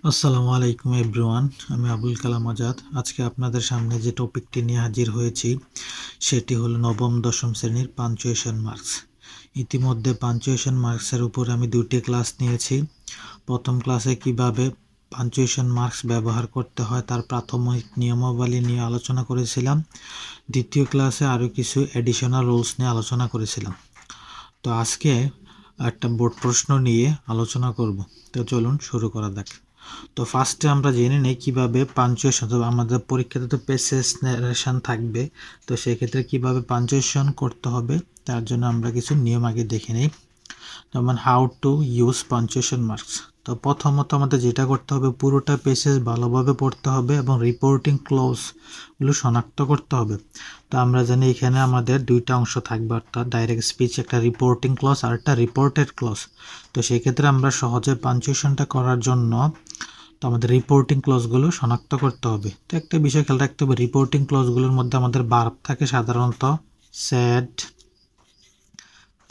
আসসালামু আলাইকুম এভরিওয়ান। আমি আবুল কালাম আজাদ। আজকে আপনাদের সামনে যে টপিকটি নিয়ে হাজির হয়েছি সেটি হলো নবম দশম শ্রেণীর পাঞ্চুয়েশন মার্কস। ইতিমধ্যে পাঞ্চুয়েশন মার্কসের উপর আমি দুটি ক্লাস নিয়েছি। প্রথম ক্লাসে কিভাবে পাঞ্চুয়েশন মার্কস ব্যবহার করতে হয় তার প্রাথমিক নিয়মাবলী নিয়ে আলোচনা করেছিলাম। দ্বিতীয় ক্লাসে আরও কিছু অ্যাডিশনাল রুলস নিয়ে আলোচনা করেছিলাম। তো আজকে একটা বোর্ড প্রশ্ন নিয়ে আলোচনা করব। তো চলুন শুরু করা যাক। তো ফার্স্টে আমরা জেনে নেই কীভাবে পাঞ্চুয়েশন, তো আমাদের পরীক্ষাতে তো পেসেস নারেশন থাকবে, তো সেক্ষেত্রে কীভাবে পাঞ্চুয়েশন করতে হবে তার জন্য আমরা কিছু নিয়ম আগে দেখে নিই। যেমন how to use punctuation marks. তো প্রথমত আমাদের যেটা করতে হবে, পুরোটা পেসেজ ভালোভাবে পড়তে হবে এবং রিপোর্টিং ক্লজগুলো শনাক্ত করতে হবে। তো আমরা জানি এখানে আমাদের দুইটা অংশ থাকবে, অর্থাৎ ডাইরেক্ট স্পিচ একটা রিপোর্টিং ক্লজ আর একটা রিপোর্টেড ক্লজ। তো সেক্ষেত্রে আমরা সহজে পাঞ্চুয়েশনটা করার জন্য তো আমাদের রিপোর্টিং ক্লজগুলো শনাক্ত করতে হবে। তো একটা বিষয় খেয়াল রাখতে হবে, রিপোর্টিং ক্লজগুলোর মধ্যে আমাদের ভার্ব থাকে সাধারণত সেড,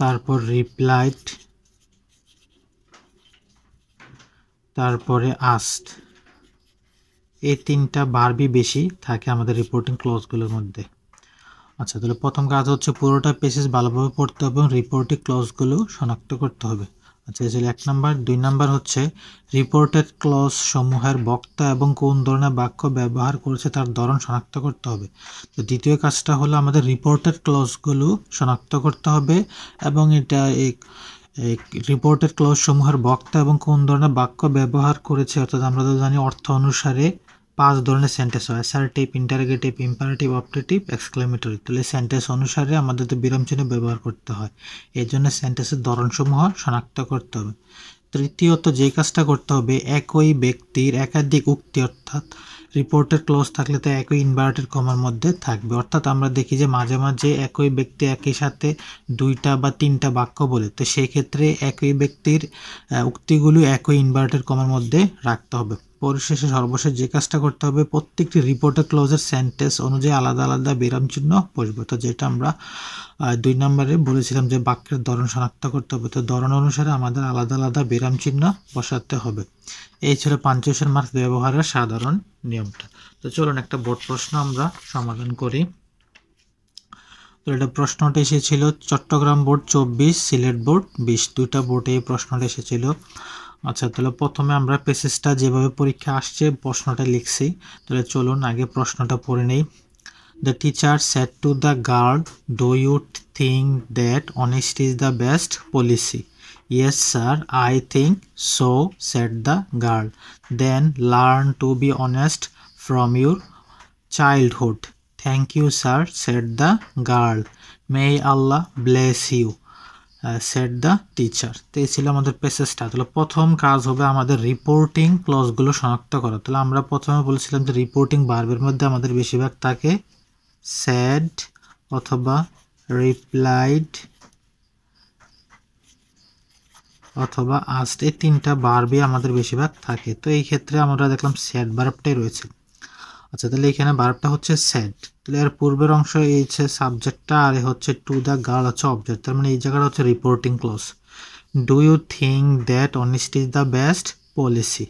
তারপর রিপ্লাইড, তারপরে আস্কড। এই তিনটা ভার্বই বেশি থাকে আমাদের রিপোর্টিং ক্লজগুলোর মধ্যে। আচ্ছা, তাহলে প্রথম কাজ হচ্ছে পুরোটা পেসেজ ভালোভাবে পড়তে হবে এবং রিপোর্টিং ক্লজগুলো শনাক্ত করতে হবে। আচ্ছা, এই ছিল 1 নাম্বার। 2 নাম্বার হচ্ছে রিপোর্টেড ক্লজ সমূহের বক্তা এবং কোন ধরনের বাক্য ব্যবহার করেছে তার ধরন শনাক্ত করতে হবে। তো দ্বিতীয় কাজটা হলো আমাদের রিপোর্টেড ক্লজগুলো শনাক্ত করতে হবে এবং এটা রিপোর্টেড ক্লজ সমূহের বক্তা এবং কোন ধরনের বাক্য ব্যবহার করেছে, অর্থাৎ আমরা তো জানি অর্থ অনুসারে 5 ধরনের সেন্টেন্স হয়, assertive, interrogative, imperative, optative, exclamatory. তাহলে সেন্টেন্স অনুসারে আমাদের তো বিরাম চিহ্ন ব্যবহার করতে হয়, এই জন্য সেন্টেন্সের ধরনসমূহ শনাক্ত করতে হবে। তৃতীয়ত যে কাজটা করতে হবে, একই ব্যক্তির একাধিক উক্তি, অর্থাৎ রিপোর্টেড ক্লজ থাকলে তো একই ইনভার্টেড কমার মধ্যে থাকবে। অর্থাৎ আমরা দেখি যে মাঝে মাঝে একই ব্যক্তি একই সাথে 2টা বা 3টা বাক্য বলে, তো সেই ক্ষেত্রে একই ব্যক্তির উক্তিগুলো একই ইনভার্টেড কমার মধ্যে রাখতে হবে। পরিশেষে সর্বশেষ যে কাজটা করতে হবে, প্রত্যেকটি রিপোর্টেড ক্লজের সেন্টেন্স অনুযায়ী আলাদা আলাদা বিরাম চিহ্ন বসবে। তো যেটা আমরা 2 নম্বরে বলেছিলাম যে বাক্যের ধরন শনাক্ত করতে হবে, তো ধরন অনুসারে আমাদের আলাদা আলাদা বিরাম চিহ্ন বসাতে হবে। এই ছিল পাঞ্চুয়েশন মার্কস ব্যবহারের সাধারণ নিয়মটা। তো চলুন একটা বোর্ড প্রশ্ন আমরা সমাধান করি। তো এটা প্রশ্নটা এসেছিল চট্টগ্রাম বোর্ড 24, সিলেট বোর্ড 20, দুইটা বোর্ডে এই প্রশ্নটা এসেছিল। আচ্ছা, তাহলে প্রথমে আমরা পেসেজটা যেভাবে পরীক্ষা আসছে প্রশ্নটা লিখছি। তাহলে চলুন আগে প্রশ্নটা পড়ে নেই। The teacher said to the girl, "Do you think that honesty is the best policy?" "Yes, sir, I think so," said the girl. "Then learn to be honest from your childhood." "Thank you, sir," said the girl. "May Allah bless you," said the teacher. তো এই ছিল আমাদের পেসেজটা। তাহলে প্রথম কাজ হবে আমাদের reporting ক্লজগুলো শনাক্ত করা। তাহলে আমরা প্রথমে বলেছিলাম যে রিপোর্টিং ভার্বের মধ্যে আমাদের বেশিরভাগ থাকে said অথবা replied অথবা asked, এই তিনটা ভার্বই আমাদের বেশিরভাগ থাকে। তো এই ক্ষেত্রে আমরা দেখলাম said ভার্বটাই রয়েছে। আচ্ছা, তাহলে এখানে ভার্বটা হচ্ছে said। তাহলে এর পূর্বের অংশ এই হচ্ছে সাবজেক্টটা আর হচ্ছে টু দ্য গার্ল হচ্ছে অবজেক্ট, তার মানে এই জায়গাটা হচ্ছে reporting clause. Do you think that honesty is the best policy?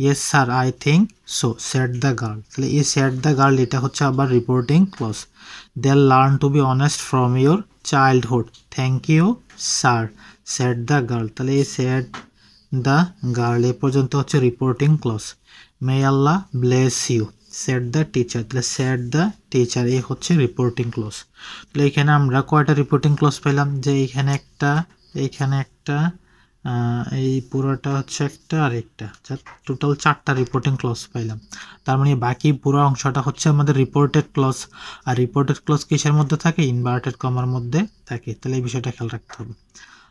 Yes sir, I think so, said the girl. তাহলে এই সেড দ্য গার্ল এটা হচ্ছে আবার reporting clause. They learn to be honest from your childhood. Thank you sir, said the girl. তাহলে এই said the girl এ পর্যন্ত হচ্ছে reporting clause. May Allah bless you, said the teacher. তাহলে said the teacher এই হচ্ছে reporting clause. তাহলে এখানে আমরা কয়টা রিপোর্টিং ক্লজ পেলাম, যে এইখানে একটা, এইখানে একটা, এই পুরোটা হচ্ছে একটা আর একটা, টোটাল 4টা রিপোর্টিং ক্লজ পাইলাম। তার মানে বাকি পুরো অংশটা হচ্ছে আমাদের রিপোর্টেড ক্লজ। আর রিপোর্টেড ক্লজ কিসের মধ্যে থাকে? ইনভার্টেড কমার মধ্যে থাকে। তাহলে এই বিষয়টা খেয়াল রাখতে হবে।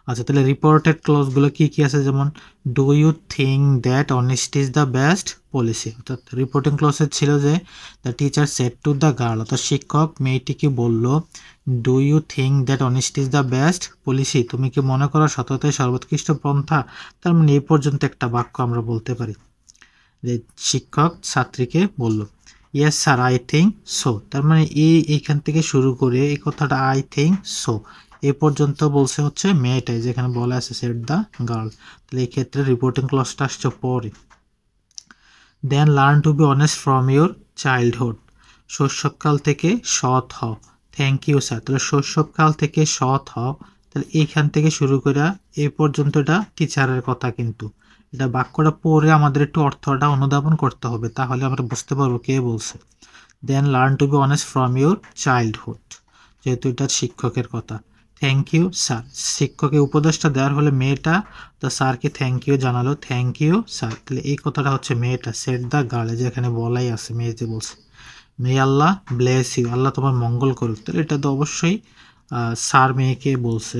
আচ্ছা, তাহলে রিপোর্টেড ক্লজগুলো কি কি আছে, যেমন do you think that honesty is the best policy. অর্থাৎ রিপোর্টিং ক্লজের ছিল যে the teacher said to the girl, অর্থাৎ শিক্ষক মেয়েটিকে বলল, do you think that honesty is the best policy, তুমি কি মনে করো সততাই সর্বোৎকৃষ্ট পন্থা? তার মানে এই পর্যন্ত একটা বাক্য আমরা বলতে পারি যে শিক্ষক ছাত্রীকে বলল। Yes sir, I think so, তার মানে এইখান থেকে শুরু করে এই কথাটা আই থিঙ্ক সো এ পর্যন্ত বলছে হচ্ছে মেয়েটাই, যেখানে বলা আছে সেড দ্য গার্ল। তাহলে এই ক্ষেত্রে রিপোর্টিং ক্লজটা আসছে পরে। Then learn to be honest from your childhood, শৈশবকাল থেকে সৎ হও। Thank you sir. তাহলে শৈশবকাল থেকে সৎ হও, তাহলে এইখান থেকে শুরু করে এই পর্যন্ত এটা টিচারের কথা, কিন্তু এটা বাক্যটা পড়ে আমাদের একটু অর্থটা অনুধাবন করতে হবে, তাহলে আমরা বুঝতে পারবো কে বলছে। Then learn to be honest from your childhood, যেহেতু এটা শিক্ষকের কথা। থ্যাংক ইউ স্যার, শিক্ষকের উপদেশটা দেওয়ার হলে মেয়েটা, তো স্যারকে থ্যাংক ইউ জানালো, থ্যাংক ইউ স্যার। তাহলে এই কথাটা হচ্ছে মেয়েটা, সেট দ্য গার্ল, যেখানে বলাই আছে মেয়ে যে বলছে। মে আল্লাহ ব্লেস ইউ, আল্লাহ তোমার মঙ্গল করুক। তাহলে এটা তো অবশ্যই স্যার মেয়েকে বলছে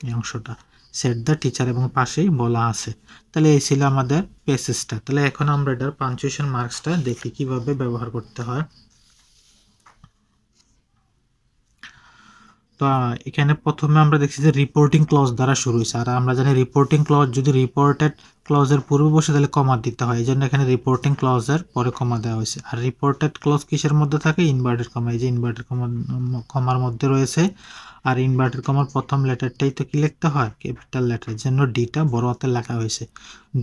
এই অংশটা। সেট দ্য টিচার এবং পাশেই বলা আছে। তাহলে এই ছিল আমাদের পেসেসটা। তাহলে এখন আমরা এটার পাঞ্চুয়েশন মার্কসটা দেখি কিভাবে ব্যবহার করতে হয়। তো এখানে প্রথমে আমরা দেখছি যে রিপোর্টিং ক্লজ দ্বারা শুরু হয়েছে, আর আমরা জানি রিপোর্টিং ক্লজ যদি রিপোর্টেড ক্লজের পূর্বে বসে তাহলে কমা দিতে হয়, এই জন্য এখানে রিপোর্টিং ক্লজের পরে কমা দেওয়া হয়েছে। আর রিপোর্টেড ক্লজ কিসের মধ্যে থাকে? ইনভার্টেড কমা, এই যে ইনভার্টেড কমার মধ্যে রয়েছে। আর ইনভার্টেড কমার প্রথম লেটারটাই তো কি লিখতে হয়? ক্যাপিটাল লেটার, জন্য ডিটা বড় হাতে লেখা হয়েছে।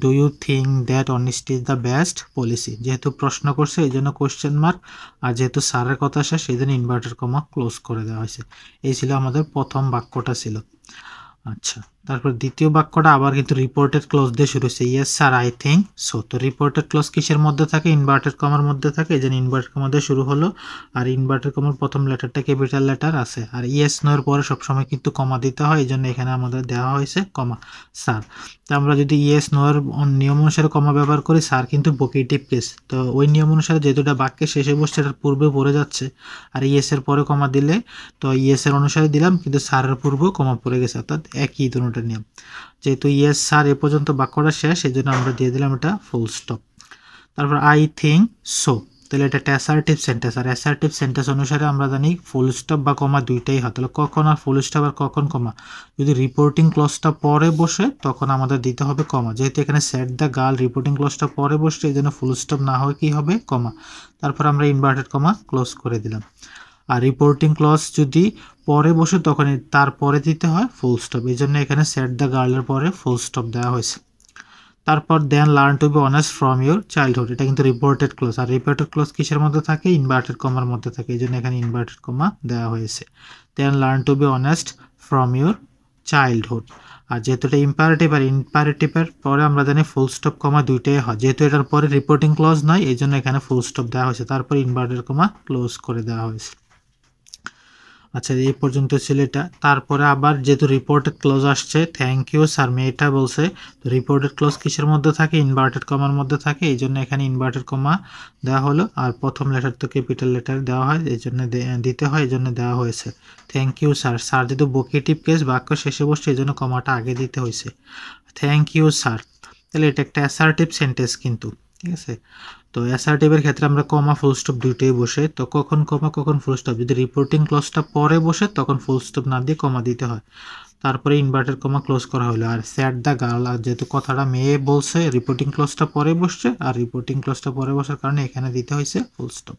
Do you think that honesty is the best policy, যেহেতু প্রশ্ন করছে এই জন্য কোয়েশ্চেন মার্ক, আর যেহেতু স্যারের কথা শেষ সেই জন্য ইনভার্টেড কমা ক্লোজ করে দেওয়া হয়েছে। এই ছিল আমাদের প্রথম বাক্যটা ছিল। আচ্ছা, তারপর দ্বিতীয় বাক্যটা আবার কিন্তু রিপোর্টেড ক্লজ দিয়ে শুরু হচ্ছে। Yes sir I think so. তো রিপোর্টেড ক্লজ কিসের মধ্যে থাকে? ইনভার্টেড কমার মধ্যে থাকে, এই জন্য ইনভার্টেড কমা দিয়ে শুরু হলো। আর ইনভার্টেড কমার প্রথম লেটারটা ক্যাপিটাল লেটার আছে। আর ইয়েস নো এর পরে সবসময় কিন্তু কমা দিতে হয়, এই জন্য এখানে আমাদের দেওয়া হয়েছে কমা স্যার। তো আমরা যদি ইয়েস নো এর নিয়ম অনুসারে কমা ব্যবহার করি, স্যার কিন্তু ভোকেটিভ কেস, তো ওই নিয়ম অনুসারে যেহেতু এটা বাক্যের শেষে বসছে এটার পূর্বে পড়ে যাচ্ছে। আর ইয়েস এর পরে কমা দিলে, তো ইয়েস এর অনুসারে দিলাম কিন্তু স্যারের পূর্বেও কমা পড়ে গেছে, অর্থাৎ একই দুটোটার নিয়ম। যেহেতু ইয়েস স্যার এ পর্যন্ত বাক্যটা শেষ, এই জন্য আমরা দিয়ে দিলাম এটা ফুল স্টপ। তারপর আই থিঙ্ক সো, তাহলে এটা একটা অ্যাসার্টিভ সেন্টেন্স, আর অ্যাসার্টিভ সেন্টেন্স অনুসারে আমরা জানি ফুল স্টপ বা কমা দুইটাই হয়। তাহলে কখন আর ফুল স্টপ আর কখন কমা? যদি রিপোর্টিং ক্লজটা পরে বসে তখন আমাদের দিতে হবে কমা, যেহেতু এখানে সেট দ্য গার্ল রিপোর্টিং ক্লজটা পরে বসছে এই জন্য ফুল স্টপ না হয় কি হবে? কমা। তারপর আমরা ইনভার্টেড কমা ক্লোজ করে দিলাম। আর রিপোর্টিং ক্লজ যদি পরে বসে তখন তারপরে দিতে হয় ফুল স্টপ, এই জন্য এখানে সেট দ্য গার্লের পরে ফুল স্টপ দেওয়া হয়েছে। তারপর then learn to be honest from your childhood, এটা কিন্তু রিপোর্টেড ক্লজ, আর রিপোর্টেড ক্লজ কিসের মধ্যে থাকে? ইনভার্টেড কমার মধ্যে থাকে, এই জন্য এখানে ইনভার্টেড কমা দেওয়া হয়েছে। Then learn to be honest from your childhood, আর যেহেতু এটা ইম্পারেটিভ, আর ইম্পারেটিভের পরে আমরা জানি ফুল স্টপ কমা দুইটাই হয়, যেহেতু এটার পরে রিপোর্টিং ক্লজ নয় এই জন্য এখানে ফুল স্টপ দেওয়া হয়েছে, তারপর ইনভার্টেড কমা ক্লোজ করে দেওয়া হয়েছে। আচ্ছা, এই পর্যন্ত ছিল এটা। তারপরে আবার যেহেতু রিপোর্টেড ক্লোজ আসছে, থ্যাংক ইউ স্যার মেয়েটা বলছে, তো রিপোর্টেড ক্লোজ কিসের মধ্যে থাকে? ইনভার্টেড কমার মধ্যে থাকে, এই জন্য এখানে ইনভার্টেড কমা দেওয়া হলো। আর প্রথম লেটার তো ক্যাপিটাল লেটার দেওয়া হয়, এই জন্য দিতে হয়, এই জন্য দেওয়া হয়েছে। থ্যাংক ইউ স্যার, স্যার যেহেতু ভোকেটিভ কেস বাক্য শেষে বসছে এই জন্য কমাটা আগে দিতে হয়েছে। থ্যাংক ইউ স্যার, তাহলে এটা একটা অ্যাসার্টিভ সেন্টেন্স কিন্তু, ঠিক আছে। তো অ্যাসার্টিভের ক্ষেত্রে আমরা কমা ফুল স্টপ দুইটাই বসে, তো কখন কমা কখন ফুল স্টপ, যদি রিপোর্টিং ক্লজটা পরে বসে তখন ফুল স্টপ না দিয়ে কমা দিতে হয়। তারপরে ইনভার্টেড কমা ক্লোজ করা হলো। আর স্যাট দ্য গার্ল, আর যেহেতু কথাটা মেয়ে বলছে রিপোর্টিং ক্লজটা পরে বসছে, আর রিপোর্টিং ক্লজটা পরে বসার কারণে এখানে দিতে হয়েছে ফুল স্টপ।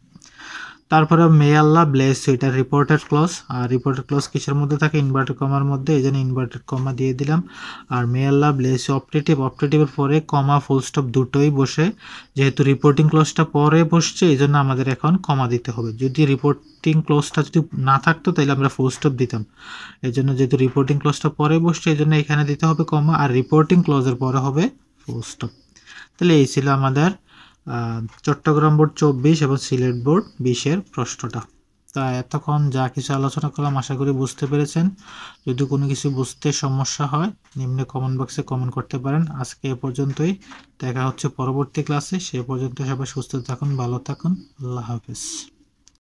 তারপরে মে আল্লাহ ব্লেস ইউ, এটা রিপোর্টেড ক্লজ, আর রিপোর্টেড ক্লজ কিসের মধ্যে থাকে? ইনভার্টেড কমার মধ্যে, এই জন্য ইনভার্টেড কমা দিয়ে দিলাম। আর মে আল্লাহ ব্লেস ইউ অপটেটিভ, অপটেটিভের পরে কমা ফুল স্টপ দুটোই বসে, যেহেতু রিপোর্টিং ক্লজটা পরে বসছে এই জন্য আমাদের এখন কমা দিতে হবে। যদি রিপোর্টিং ক্লজটা যদি না থাকতো তাহলে আমরা ফুল স্টপ দিতাম, এই জন্য যেহেতু রিপোর্টিং ক্লজটা পরে বসছে এই জন্য এখানে দিতে হবে কমা, আর রিপোর্টিং ক্লজের পরে হবে ফুল স্টপ। তাহলে এই ছিল আমাদের চট্টগ্রাম বোর্ড 24 এবং সিলেট বোর্ড 20-এর প্রশ্নটা। তা এতক্ষণ যা কিছু আলোচনা করলাম আশা করি বুঝতে পেরেছেন। যদি কোনো কিছু বুঝতে সমস্যা হয় নিম্নে কমেন্ট বক্সে কমেন্ট করতে পারেন। আজকে এ পর্যন্তই, দেখা হচ্ছে পরবর্তী ক্লাসে। সে পর্যন্ত সবাই সুস্থ থাকুন, ভালো থাকুন, আল্লাহ হাফেজ।